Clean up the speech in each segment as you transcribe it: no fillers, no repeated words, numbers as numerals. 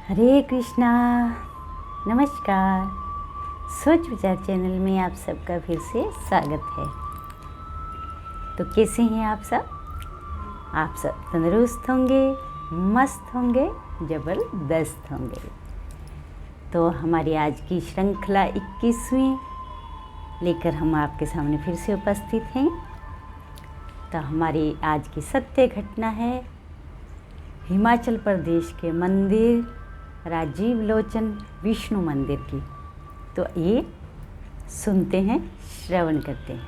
हरे कृष्णा। नमस्कार। सोच विचार चैनल में आप सबका फिर से स्वागत है। तो कैसे हैं आप सब? आप सब तंदुरुस्त होंगे, मस्त होंगे, ज़बरदस्त होंगे। तो हमारी आज की श्रृंखला 21वीं लेकर हम आपके सामने फिर से उपस्थित हैं। तो हमारी आज की सत्य घटना है हिमाचल प्रदेश के मंदिर राजीव लोचन विष्णु मंदिर की। तो ये सुनते हैं, श्रवण करते हैं।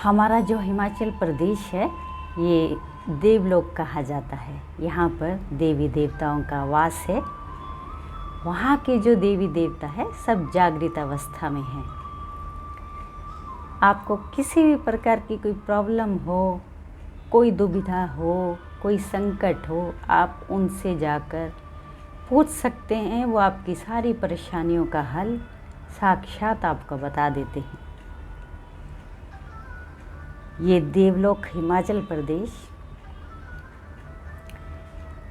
हमारा जो हिमाचल प्रदेश है ये देवलोक कहा जाता है। यहाँ पर देवी देवताओं का वास है। वहाँ के जो देवी देवता है सब जागृत अवस्था में हैं। आपको किसी भी प्रकार की कोई प्रॉब्लम हो, कोई दुविधा हो, कोई संकट हो, आप उनसे जाकर पूछ सकते हैं। वो आपकी सारी परेशानियों का हल साक्षात आपको बता देते हैं। ये देवलोक हिमाचल प्रदेश,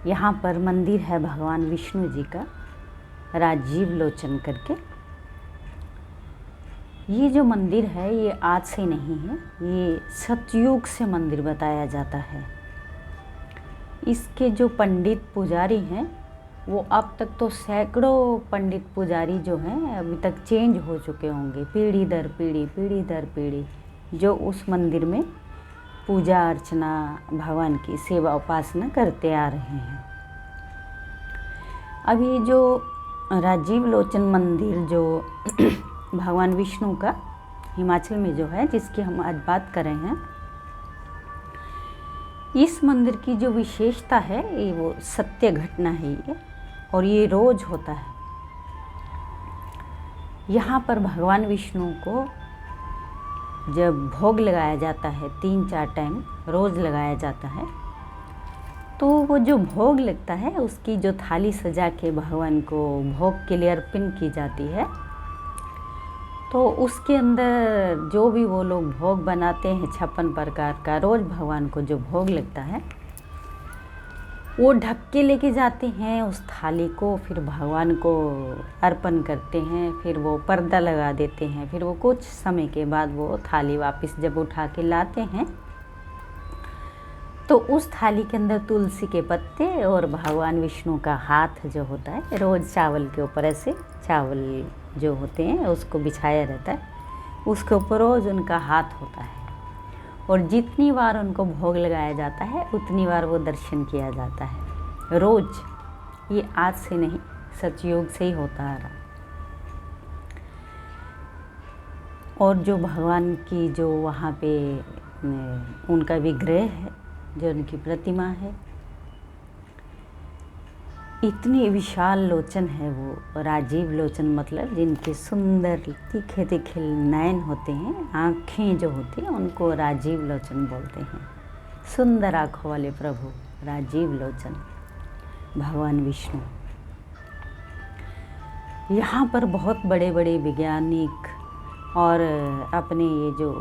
यहाँ पर मंदिर है भगवान विष्णु जी का, राजीव लोचन करके। ये जो मंदिर है ये आज से नहीं है, ये सतयुग से मंदिर बताया जाता है। इसके जो पंडित पुजारी हैं वो अब तक तो सैकड़ों पंडित पुजारी जो हैं अभी तक चेंज हो चुके होंगे, पीढ़ी दर पीढ़ी जो उस मंदिर में पूजा अर्चना, भगवान की सेवा उपासना करते आ रहे हैं। अभी जो राजीव लोचन मंदिर जो भगवान विष्णु का हिमाचल में जो है, जिसकी हम आज बात कर रहे हैं, इस मंदिर की जो विशेषता है ये वो सत्य घटना है ये, और ये रोज होता है। यहाँ पर भगवान विष्णु को जब भोग लगाया जाता है, 3-4 टाइम रोज लगाया जाता है, तो वो जो भोग लगता है उसकी जो थाली सजा के भगवान को भोग के लिए अर्पण की जाती है, तो उसके अंदर जो भी वो लोग भोग बनाते हैं 56 प्रकार का, रोज़ भगवान को जो भोग लगता है वो ढक के लेके जाते हैं उस थाली को, फिर भगवान को अर्पण करते हैं, फिर वो पर्दा लगा देते हैं। फिर वो कुछ समय के बाद वो थाली वापस जब उठा के लाते हैं तो उस थाली के अंदर तुलसी के पत्ते और भगवान विष्णु का हाथ जो होता है, रोज़ चावल के ऊपर ऐसे चावल जो होते हैं उसको बिछाया रहता है, उसके ऊपर रोज़ उनका हाथ होता है, और जितनी बार उनको भोग लगाया जाता है उतनी बार वो दर्शन किया जाता है रोज़। ये आज से नहीं, सतयुग से ही होता आ रहा। और जो भगवान की जो वहाँ पे उनका विग्रह है, जो उनकी प्रतिमा है, इतनी विशाल लोचन है वो। राजीव लोचन मतलब जिनके सुंदर तीखे तीखे नयन होते हैं, आँखें जो होती हैं उनको राजीव लोचन बोलते हैं। सुंदर आँखों वाले प्रभु राजीव लोचन भगवान विष्णु। यहाँ पर बहुत बड़े बड़े वैज्ञानिक और अपने ये जो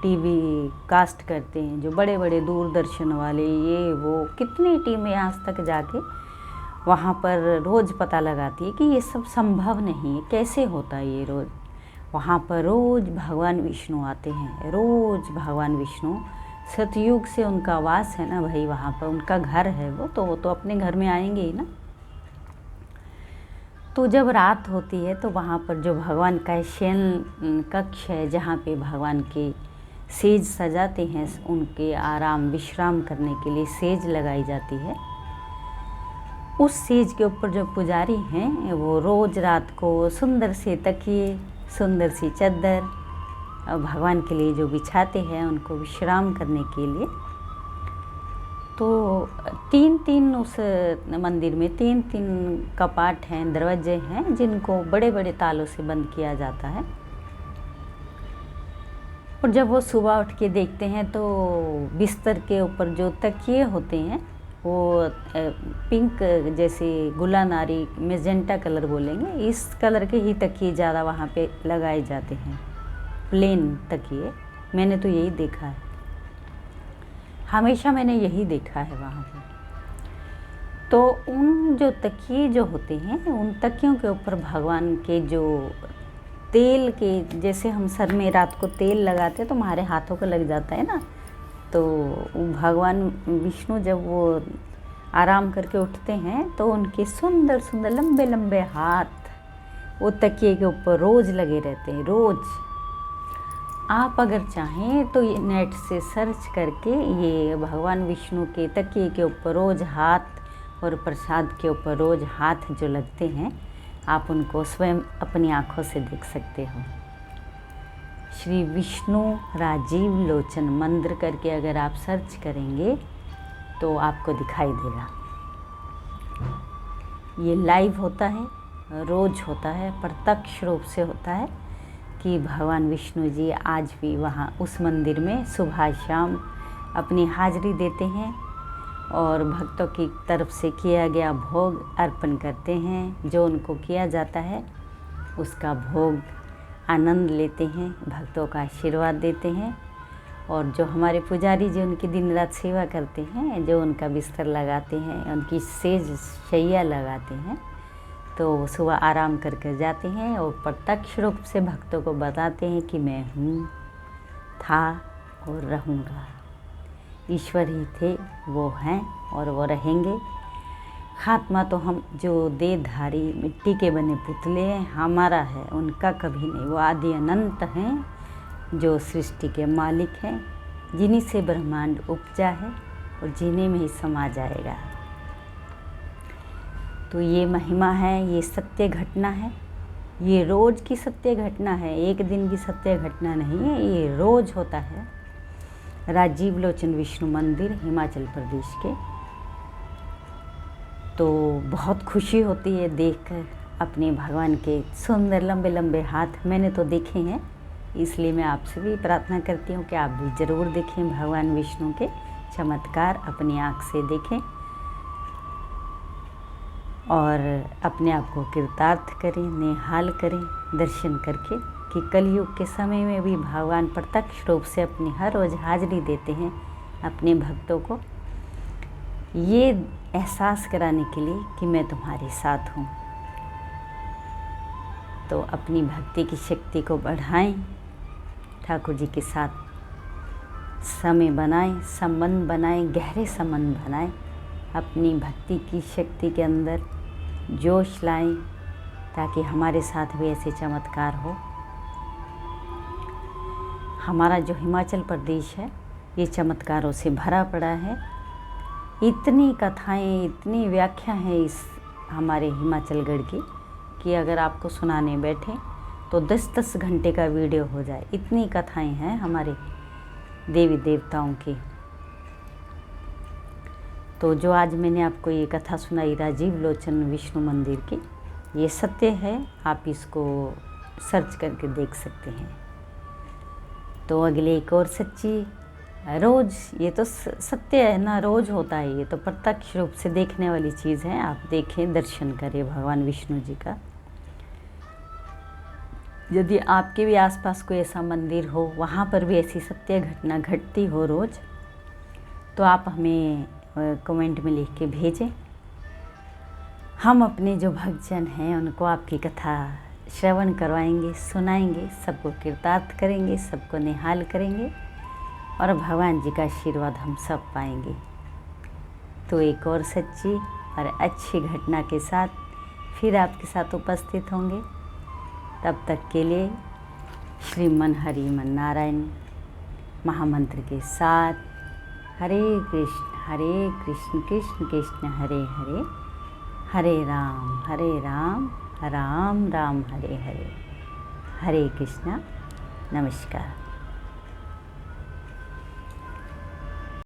टीवी कास्ट करते हैं, जो बड़े बड़े दूरदर्शन वाले, ये वो कितनी टीमें आज तक जाके वहाँ पर रोज़ पता लगाती है कि ये सब संभव नहीं है, कैसे होता है ये रोज़। वहाँ पर रोज़ भगवान विष्णु आते हैं, रोज़ भगवान विष्णु, सतयुग से उनका वास है ना भाई, वहाँ पर उनका घर है वो तो अपने घर में आएंगे ही ना। तो जब रात होती है तो वहाँ पर जो भगवान का शयन कक्ष है, जहाँ पे भगवान के सेज सजाते हैं, उनके आराम विश्राम करने के लिए सेज लगाई जाती है। उस सेज के ऊपर जो पुजारी हैं वो रोज़ रात को सुंदर से तकिए, सुंदर सी चादर भगवान के लिए जो बिछाते हैं उनको विश्राम करने के लिए। तो 3-3 उस मंदिर में 3-3 कपाट हैं, दरवाजे हैं, जिनको बड़े बड़े तालों से बंद किया जाता है। और जब वो सुबह उठ के देखते हैं तो बिस्तर के ऊपर जो तकिए होते हैं वो पिंक, जैसे गुलानारी, मेजेंटा कलर बोलेंगे, इस कलर के ही तकिए ज़्यादा वहाँ पे लगाए जाते हैं, प्लेन तकिए। मैंने तो यही देखा है, हमेशा मैंने यही देखा है वहाँ पे। तो उन जो तकिए जो होते हैं, उन तकियों के ऊपर भगवान के जो तेल के, जैसे हम सर में रात को तेल लगाते हैं तो हमारे हाथों को लग जाता है ना, तो भगवान विष्णु जब वो आराम करके उठते हैं तो उनके सुंदर सुंदर लंबे लंबे हाथ वो तकिए के ऊपर रोज़ लगे रहते हैं, रोज़। आप अगर चाहें तो ये नेट से सर्च करके ये भगवान विष्णु के तकिए के ऊपर रोज़ हाथ और प्रसाद के ऊपर रोज़ हाथ जो लगते हैं, आप उनको स्वयं अपनी आँखों से देख सकते हो। श्री विष्णु राजीव लोचन मंदिर करके अगर आप सर्च करेंगे तो आपको दिखाई देगा। ये लाइव होता है, रोज़ होता है, प्रत्यक्ष रूप से होता है कि भगवान विष्णु जी आज भी वहाँ उस मंदिर में सुबह शाम अपनी हाजिरी देते हैं और भक्तों की तरफ से किया गया भोग अर्पण करते हैं। जो उनको किया जाता है उसका भोग आनंद लेते हैं, भक्तों का आशीर्वाद देते हैं। और जो हमारे पुजारी जी उनकी दिन रात सेवा करते हैं, जो उनका बिस्तर लगाते हैं, उनकी सेज शैया लगाते हैं, तो सुबह आराम करके जाते हैं और प्रत्यक्ष रूप से भक्तों को बताते हैं कि मैं हूँ, था और रहूँगा। ईश्वर ही थे, वो हैं और वो रहेंगे। खात्मा तो हम जो देहधारी मिट्टी के बने पुतले हैं हमारा है, उनका कभी नहीं। वो आदि अनंत हैं जो सृष्टि के मालिक हैं, जिन्हीं से ब्रह्मांड उपजा है और जिन्हीं में ही समा जाएगा। तो ये महिमा है, ये सत्य घटना है, ये रोज़ की सत्य घटना है, एक दिन की सत्य घटना नहीं है, ये रोज़ होता है। राजीव लोचन विष्णु मंदिर हिमाचल प्रदेश के। तो बहुत खुशी होती है देखकर अपने भगवान के सुंदर लंबे लंबे हाथ। मैंने तो देखे हैं, इसलिए मैं आपसे भी प्रार्थना करती हूँ कि आप भी ज़रूर देखें भगवान विष्णु के चमत्कार, अपनी आँख से देखें और अपने आप को कृतार्थ करें, निहाल करें दर्शन करके कि कलयुग के समय में भी भगवान प्रत्यक्ष रूप से अपनी हर रोज़ हाजिरी देते हैं अपने भक्तों को, ये एहसास कराने के लिए कि मैं तुम्हारे साथ हूँ। तो अपनी भक्ति की शक्ति को बढ़ाएं, ठाकुर जी के साथ समय बनाएं, संबंध बनाएं, गहरे संबंध बनाएं, अपनी भक्ति की शक्ति के अंदर जोश लाएं ताकि हमारे साथ भी ऐसे चमत्कार हो। हमारा जो हिमाचल प्रदेश है ये चमत्कारों से भरा पड़ा है। इतनी कथाएं, इतनी व्याख्या है इस हमारे हिमाचलगढ़ की कि अगर आपको सुनाने बैठे तो 10-10 घंटे का वीडियो हो जाए, इतनी कथाएं हैं हमारे देवी देवताओं की। तो जो आज मैंने आपको ये कथा सुनाई राजीव लोचन विष्णु मंदिर की, ये सत्य है, आप इसको सर्च करके देख सकते हैं। तो अगले एक और सच्ची रोज़, ये तो सत्य है ना, रोज़ होता है, ये तो प्रत्यक्ष रूप से देखने वाली चीज़ है। आप देखें, दर्शन करें भगवान विष्णु जी का। यदि आपके भी आसपास कोई ऐसा मंदिर हो, वहाँ पर भी ऐसी सत्य घटना घटती हो रोज़, तो आप हमें कमेंट में लिख के भेजें। हम अपने जो भक्तजन हैं उनको आपकी कथा श्रवण करवाएंगे, सुनाएंगे, सबको कृतार्थ करेंगे, सबको निहाल करेंगे और भगवान जी का आशीर्वाद हम सब पाएंगे। तो एक और सच्ची और अच्छी घटना के साथ फिर आपके साथ उपस्थित होंगे। तब तक के लिए श्रीमन हरिमन नारायण महामंत्र के साथ हरे कृष्ण कृष्ण कृष्ण हरे हरे, हरे राम राम राम हरे हरे। हरे कृष्णा। नमस्कार।